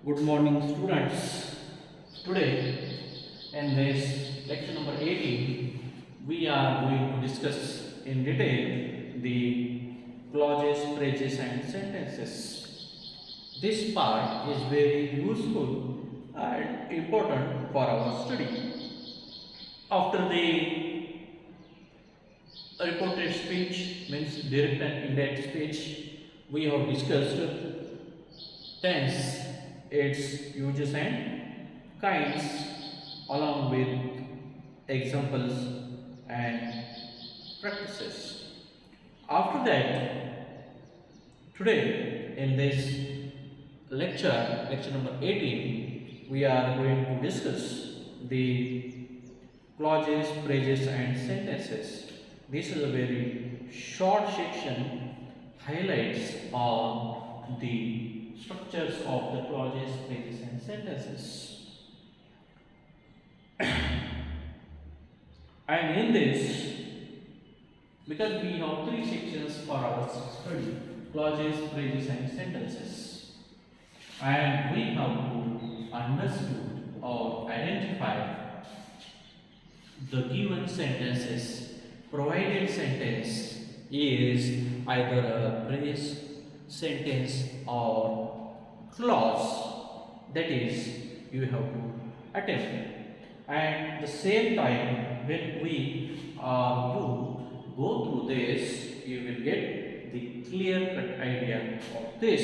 Good morning, students. Today, in this lecture number 18, we are going to discuss in detail the clauses, phrases, and sentences. This part is very useful and important for our study. After the reported speech, means direct and indirect speech, we have discussed tense, its uses and kinds, along with examples and practices. After that, today in this lecture number 18, we are going to discuss the clauses, phrases, and sentences. This is a very short section, highlights on the structures of the clauses, phrases, and sentences. And in this, because we have three sections for our study: clauses, phrases, and sentences, and we have to understood or identify the given sentences. Provided sentence is either a phrase, sentence, or clause. That is, you have to attempt. And the same time, when we you go through this, you will get the clear-cut idea of this.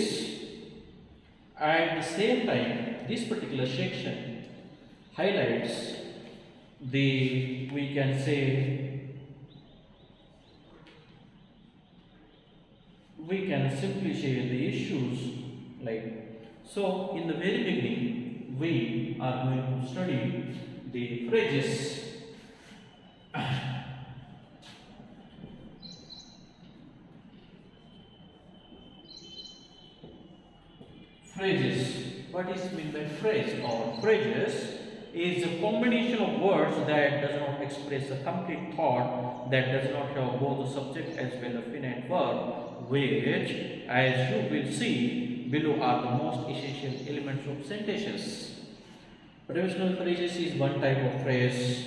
At the same time, this particular section highlights the, we can say, we can simply share the issues like so. In the very beginning, we are going to study the phrases. Phrases. What is meant by phrase or phrases is a combination of words that does not express a complete thought, that does not have both the subject as well as finite verb, which, as you will see below, are the most essential elements of sentences. Prepositional phrases is one type of phrase.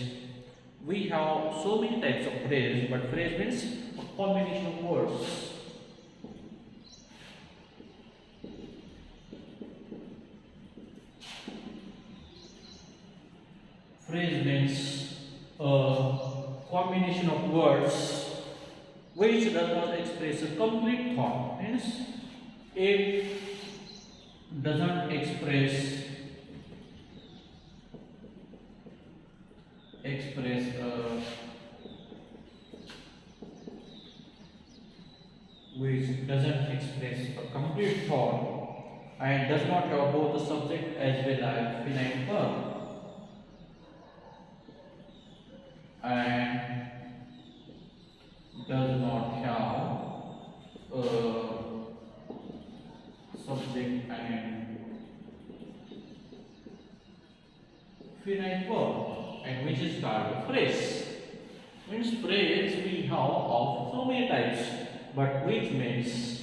We have so many types of phrase, but phrase means a combination of words. Phrase means a combination of words which does not express a complete thought. Means it doesn't express which doesn't express a complete thought and does not have both the subject as well as finite verb. And does not have a subject and finite verb, and which is called a phrase. Means phrase we have of so many types, but which means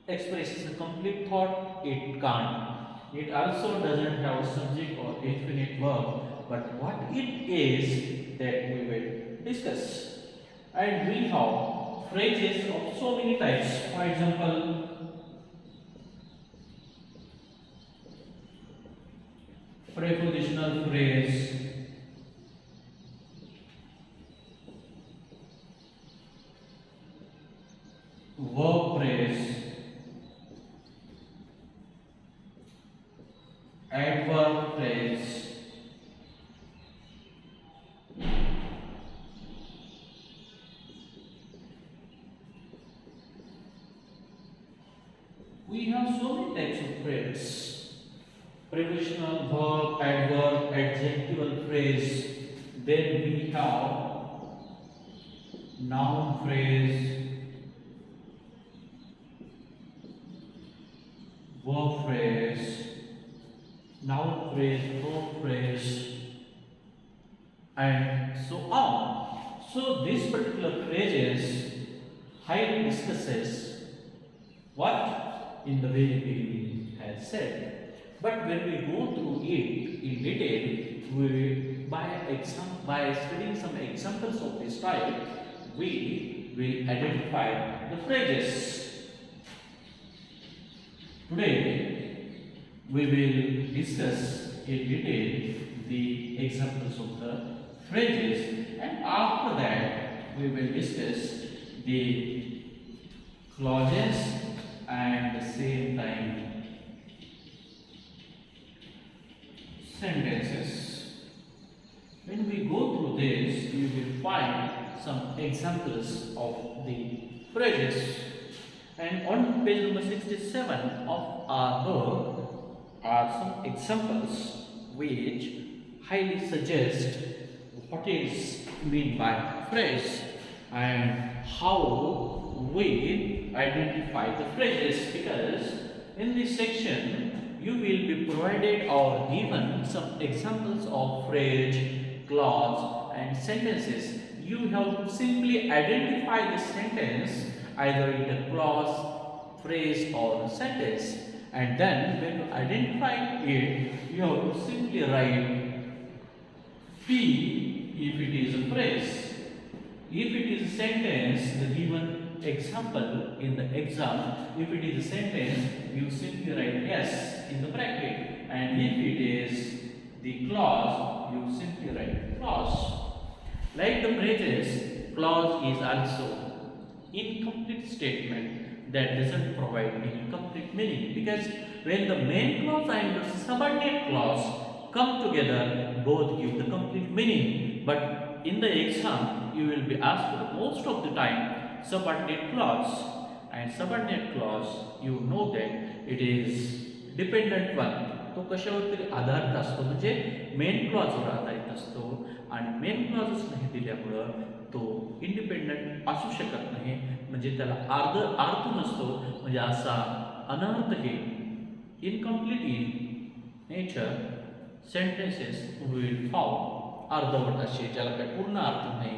expresses a complete thought, it can't. It also doesn't have a subject or infinite verb, but what it is that we will discuss. And we have phrases of so many types. For example, prepositional phrase, verb phrase, adverb phrase, we have so many types of phrase: prepositional, verb, adverb, adjectival phrase. Then we have noun phrase, verb phrase, noun phrase, verb phrase, and so on. So this particular phrases highly discusses what in the very beginning as said. But when we go through it in detail, by studying some examples of this type, we will identify the phrases. Today, we will discuss in detail the examples of the phrases, and after that, we will discuss the clauses and the same time sentences. When we go through this, you will find some examples of the phrases. And on page number 67 of our book are some examples which highly suggest what is meant by phrase and how we identify the phrases, because in this section you will be provided or given some examples of phrase, clause and sentences. You have to simply identify the sentence either in a clause, phrase or sentence, and then when you identify it, you have to simply write P if it is a phrase. If it is a sentence, the given example in the exam, if it is a sentence, you simply write S in the bracket, and if it is the clause, you simply write clause. Like the phrases, clause is also incomplete statement that doesn't provide any complete meaning, because when the main clause and the subordinate clause come together, both give the complete meaning. But in the exam, you will be asked most of the time subordinate clause, and subordinate clause, you know that it is dependent one. तो कशावर तरी आधारित असतो, म्हणजे main क्लॉजवर आधारित असतो, आणि main क्लॉजच नाही दिल्यामुळं तो इंडिपेंडंट असू शकत नाही, म्हणजे त्याला अर्थ नसतो, म्हणजे असा अनर्थ हे incomplete in nature sentences will found अर्धवट असे, ज्याला काही पूर्ण अर्थ नाही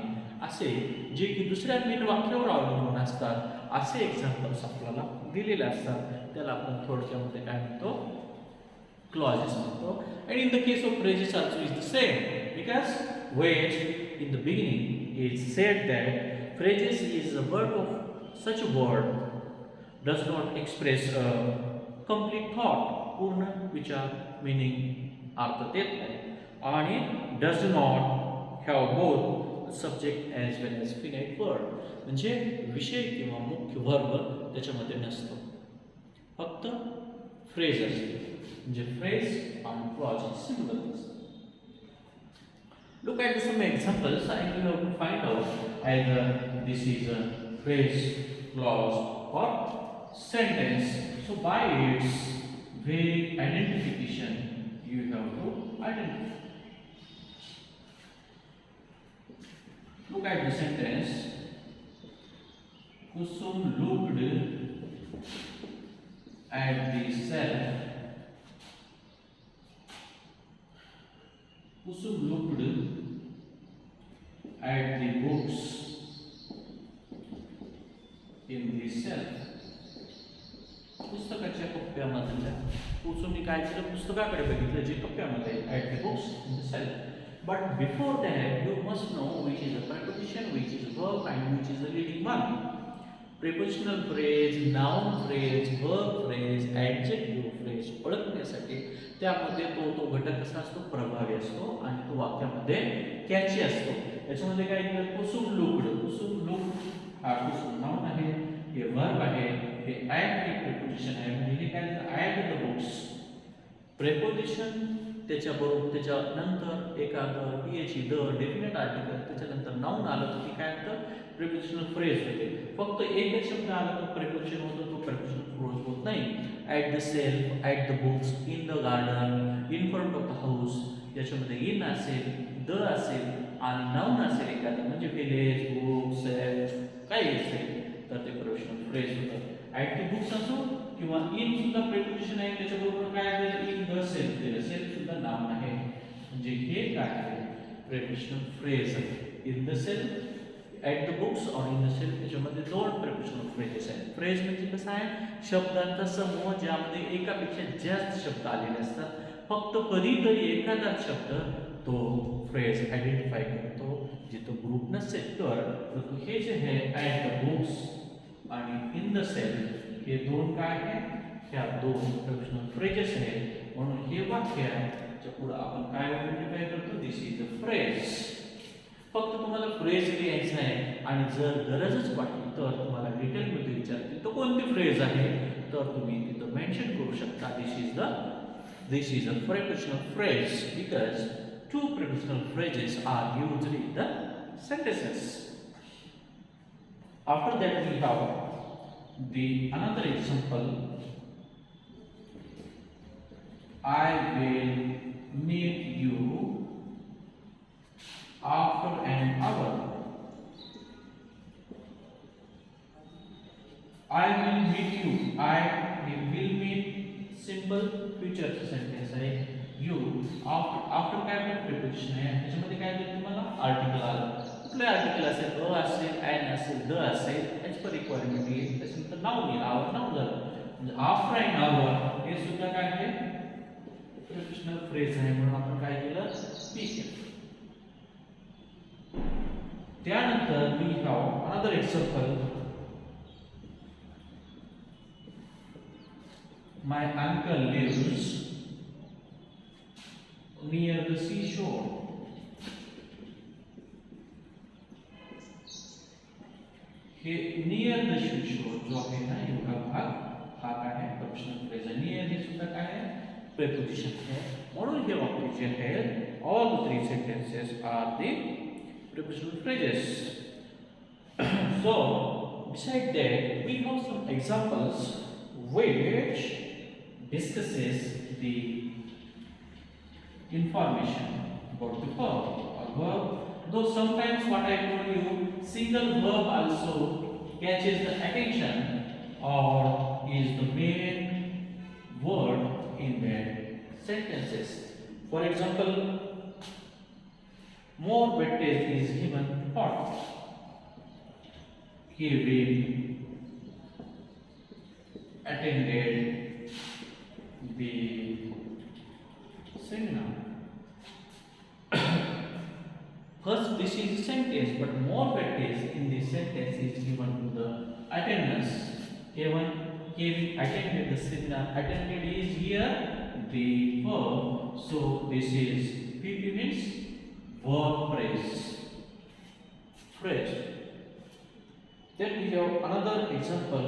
असे, जे की दुसऱ्या मेन वाक्यावर अवलंबून असतात, असे एक्झाम्पल्स आपल्याला दिलेले असतात, त्याला आपण थोडक्यामध्ये काय म्हणतो, clauses म्हणतो. And in the case of phrases also is the same, because when in the beginning it said that phrases is a word of such a word does not express a complete thought, पूर्ण विचार meaning अर्थ देत नाही, आणि does not have both subject as well as finite verb, म्हणजे विषय किंवा मुख्य वर्ग त्याच्यामध्ये नसतो, फक्त फ्रेज असते, म्हणजे फ्रेज आणि क्लॉज सिंगल असते. Look at some examples and you have to find out either this is a phrase, clause or sentence. So by its vague identification you have to identify. Look at the sentence. Kusum looked at the self. Kusum looked at the books in the shelf. पुस्तकाच्या कप्प्यामधल्या, कुसुमने काय केलं, पुस्तकाकडे बघितलं जे कप्प्यामध्ये आहे, at the books in the shelf. But before that you must know which is a preposition, which is a verb and which is the leading one. Prepositional phrase, noun phrase, verb phrase, adjective phrase ओळखण्यासाठी त्यामध्ये तो घटक कसा असतो, प्रभावी असतो, आणि तो वाक्यामध्ये कॅची असतो. याच्यामध्ये काय केलं, कुसुम लुक्ड, कुसुम लुक्ड हा कुसुम नाउन आहे, हे वर्ब आहे, हे ऍट हे प्रेपोजिशन आहे, म्हणजे हे काय ऍट द बुक्स प्रेपोजिशन, त्याच्याबरोबर त्याच्यानंतर एखादं टीएची द डेफिनेट आर्टिकल, त्याच्यानंतर नाउन आलं तर ती काय होतं, प्रेपोजिशनल फ्रेज होते. फक्त एकच शब्द आला तर प्रेपोजिशन होतं, तो प्रेपोजिशनल फ्रेज होत नाही. At the self, at the books, in the garden, in front of the house, याच्यामध्ये इन असेल, द असेल आणि नाउन असेल एखादं, म्हणजे विलेज, बुक, सेल्फ काही असेल तर ते प्रेपोजिशनल फ्रेज होतं. ॲट द बुक्स असो किंवा इन सुद्धा प्रेपोजिशन आहे, त्याच्याबरोबर काय आहे, इन द सेल्फ दिलं, सेल्फ सुद्धा नाउन आहे, म्हणजे हे काय आहे, प्रेपोजिशनल फ्रेज आहे. In the self, at the books or in the shelf याच्यामध्ये दोन प्रिपोजिशनल फ्रेजेस आहेत. फ्रेज म्हणजे कसं आहे, शब्दांचा समूह ज्यामध्ये एकापेक्षा जास्त शब्द आलेले असतात. फक्त कधीतरी एखादा शब्द तो फ्रेज आयडेंटिफाय करतो. जिथं ग्रुप नसेल तर हे जे आहे ॲट द बुक्स आणि इन द सेल्फ हे दोन काय आहे, ह्या दोन प्रिपोजिशनल फ्रेजेस आहेत. म्हणून हे वाक्य आहे च्या पुढे आपण काय आयडेंटिफाय करतो, दिस इज अ फ्रेज. फक्त तुम्हाला फ्रेज लिहायचं आहे आणि जर गरजच वाटली तर तुम्हाला डिटेलमध्ये विचारतील तर कोणती फ्रेज आहे तर तुम्ही तिथं मेन्शन करू शकता, this is a prepositional phrase because two prepositional phrases are used in the sentences. After that we have the another example, I will meet you after an hour. I will meet you. I will meet simple future sentence आहे. You after काय preposition आहे, त्याच्यामध्ये काय दिलं तुम्हाला, article आलं. कुठले article असेल, अ असेल, एन असेल, द असेल, याची पण रिक्वायरमेंट येईल. त्याच्यानंतर नाउन येईल, आवर नाउन झालं. म्हणजे आफ्टर एन आवर हे सुद्धा काय आहे, प्रिपोजिशनल फ्रेज आहे. म्हणून आपण काय केलं, पी केलं. त्यानंतर we have another example, my uncle lives near the seashore. हे नियर द seashore जो आहे ना एवढा भाग हा काय आहे, प्रिपोजिशनल फ्रेज आहे. नियर हे सुद्धा काय आहे, प्रिपोजिशन आहे. म्हणून हे वाक्य जे आहे, all the three sentences are the prepositional phrases. So, beside that, we have some examples which discusses the information about the verb. A verb, though sometimes what I told you, single verb also catches the attention or is the main word in that sentences. For example, more weightage is given to what? He will attended the seminar. First, this is a sentence, but more weightage in this sentence is given to the attendance. Kevin attended the seminar. Attended is here the verb, so this is PP means verb phrase. Then we have another example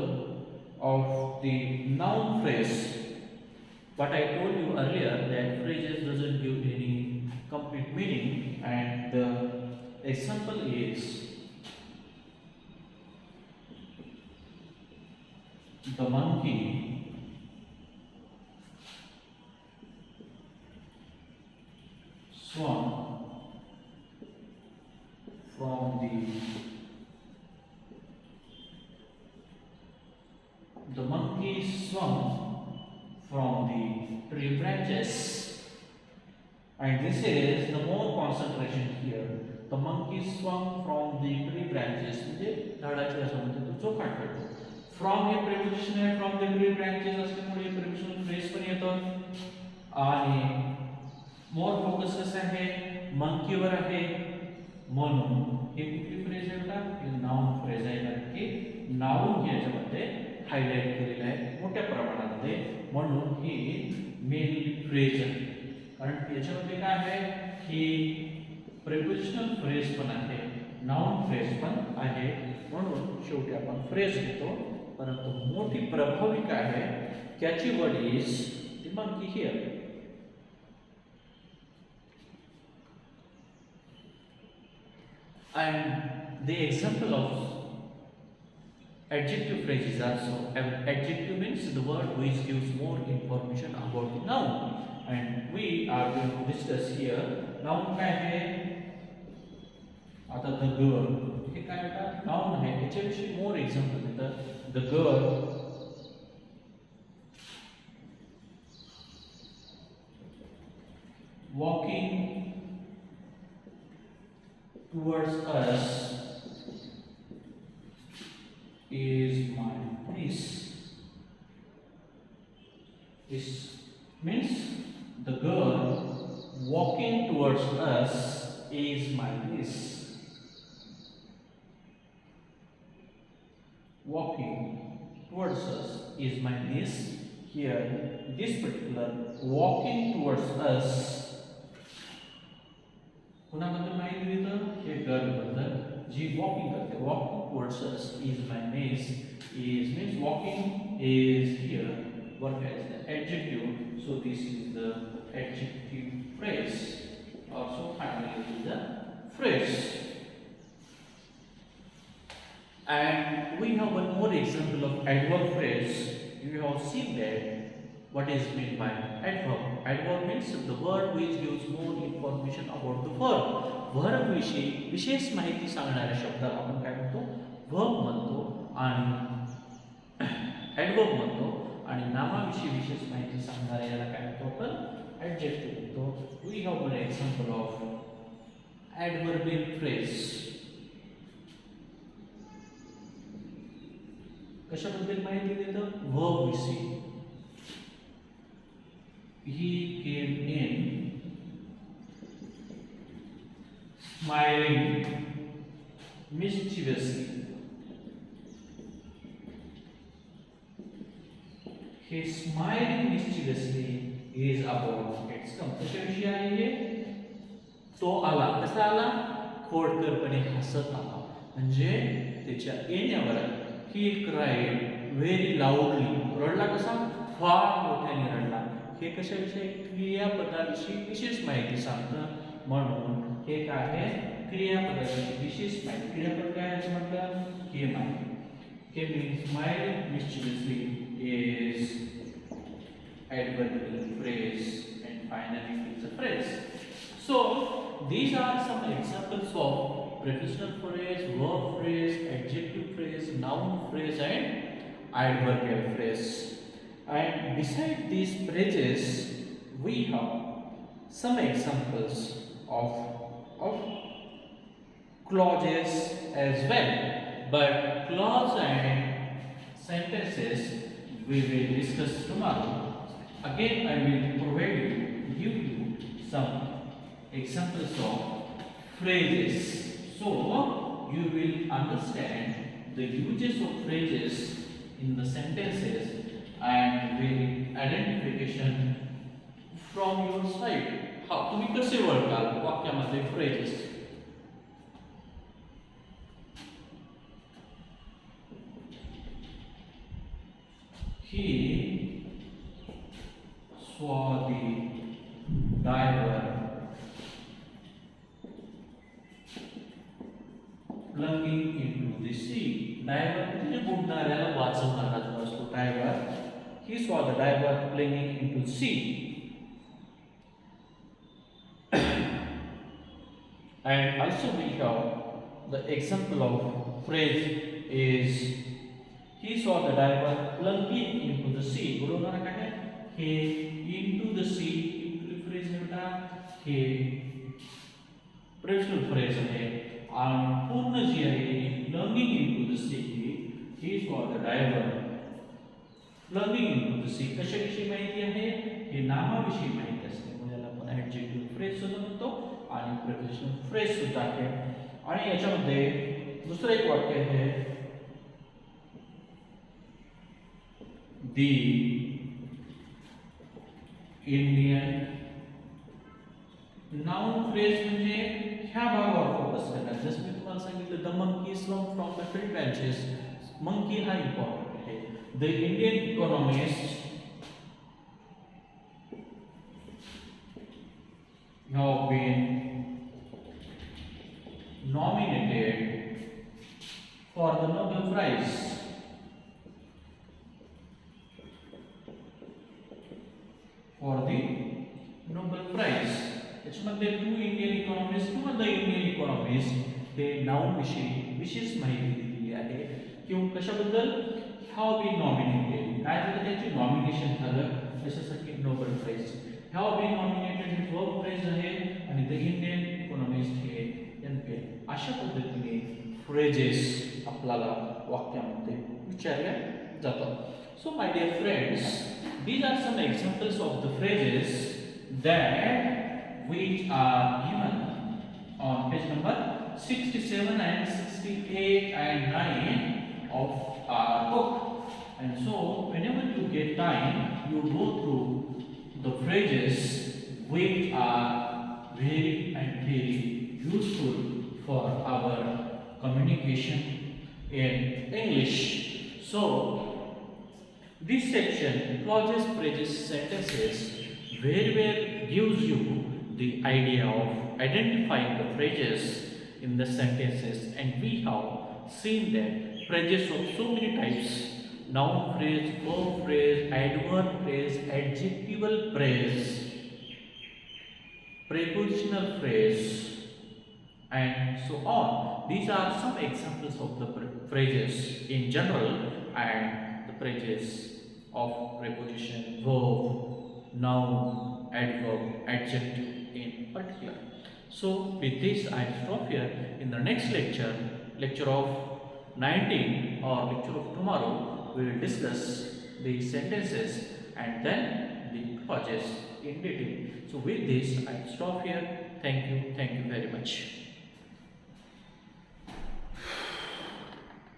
of the noun phrase. But I told you earlier that phrases doesn't give any complete meaning, and the example is the monkey swam from the monkey swung from the tree branches, and this is the more concentration here. The monkey swung from the tree branches, म्हणजे झाडाच्या याच्यामध्ये तो चोखाट करतो. From hey preposition आहे, from the tree branches असल्यामुळे prepositional phrase पण येतं. आणि मोर फोकस कसं आहे, मंकीवर आहे, म्हणून हे कुठली फ्रेज आहे का, हे नाउन फ्रेज आहे. कारण की नाउन याच्यामध्ये हायलाइट केलेलं आहे मोठ्या प्रमाणामध्ये, म्हणून ही मेन फ्रेज आहे. कारण याच्यामध्ये काय आहे, ही प्रिपोजिशनल फ्रेज पण आहे, नाउन फ्रेज पण आहे. म्हणून शेवटी आपण फ्रेज घेतो, परंतु मोठी प्रभावी काय आहे, त्याची word is the monkey here. And the example of adjective phrases also. Adjective means the word which gives more information about the noun, and we are going to discuss here. Noun काय आहे, आता the girl हे काय होतं, noun आहे. याच्याविषयी more example देतात. The girl walking towards us Is means the girl walking towards us is my niece. Walking towards us is my niece. Here, this particular walking towards us. कुणाबद्दल माहिती देतं हे girl बद्दल जी walking करते walking towards us is my नेस is means walking is here work as the adjective, so this is the adjective phrase, also finally is the phrase. And we have one more example of adverb phrase. You have seen that what is meant by adverb. Adverb means the word which gives more information about the verb. Verb विषयी विशेष माहिती सांगणाऱ्या शब्दाला आपण काय म्हणतो verb म्हणतो आणि ॲडवर्ब म्हणतो आणि नामाविषयी विशेष माहिती सांगणाऱ्या याला काय म्हणतो आपण ॲडजेक्टिव्ह म्हणतो. We have one example of adverbial phrase. कशाबद्दल माहिती देतं वर्ब विषयी. He came in smiling mischievously. He smiling mischievously is about its कशाविषयी आहे हे तो आला कसा आला खोडकरपणे हसत आला म्हणजे त्याच्या येण्यावर he cried very loudly. रडला कसा फार मोठ्याने रडला. हे कशाविषयी क्रियापदाविषयी विशेष माहिती सांगतं म्हणून हे काय आहे क्रियापदाविषयी विशेष माहिती. क्रियापद काय आहे म्हटलं हे माहिती. हे means smiling mischievously is adverbial phrase and finally it's a phrase. So these are some examples of prepositional phrase, verb phrase, adjective phrase, noun phrase and adverbial phrase. And beside these phrases we have some examples of clauses as well, but clause and sentences we will discuss tomorrow. Again I will provide give you some examples of phrases, so you will understand the uses of phrases in the sentences and will identification from your side. how तुम्ही कसे ओळखाल वाक्यामध्ये phrases. He saw the diver plunging into the sea. Diver म्हणजे बुडणाऱ्याला वाचवणारा जो असतो diver. He saw the diver plunging into the sea. And also we have the example of phrase is he saw the diver plunging into the sea. बुडवणारा काय आहे हे into the sea. into phrase है बेटा हे prepositional phrase है आणि पूर्ण जी आहे plunging into the sea. he saw the diver plunging into the sea. कशाविषयी माहिती आहे हे नामाविषयी माहिती असते म्हणजे याला आपण adjective phrase सुद्धा म्हणतो आणि prepositional phrase सुद्धा आहे. आणि याच्यामध्ये दुसरं एक वाक्य आहे the Indian noun phrase म्हणजे ह्या भागावर फोकस करणार. जसं मी तुम्हाला सांगितलं the monkey slunk from the tree branches. monkey हा इम्पॉर्टंट आहे. the Indian economists have been nominated for the Nobel Prize. For the Nobel Prize. याच्यामध्ये टू इंडियन इकॉनॉमिस्ट किंवा द इंडियन इकॉनॉमिस्ट हे नाउन विषयी विशेष माहिती दिलेली आहे किंवा कशाबद्दल हॅव बीन नॉमिनेटेड काय झालं त्याचे नॉमिनेशन झालं कशासाठी Nobel prize. Have been nominated हे वर्ब फ्रेज आहे आणि द इंडियन इकॉनॉमिस्ट हे एनपीएल. अशा पद्धतीने फ्रेजेस आपल्याला वाक्यामध्ये विचारल्या जातात. So my dear friends These are some examples of the phrases that which are given on page number 67 and 68 and 9 of our book. And so, whenever you get time, you go through the phrases which are very and very useful for our communication in English. So, this section, clauses, phrases, sentences, very well gives you the idea of identifying the phrases in the sentences, and we have seen that phrases of so many types: noun phrase, verb phrase, adverb phrase, adjectival phrase, prepositional phrase, and so on. These are some examples of the phrases in general and the phrases of preposition, verb, noun, adverb, adjective in particular. So with this I stop here. In the next lecture, lecture of 19 or lecture of tomorrow, we will discuss the sentences and then the clauses in detail. So with this I stop here. Thank you very much.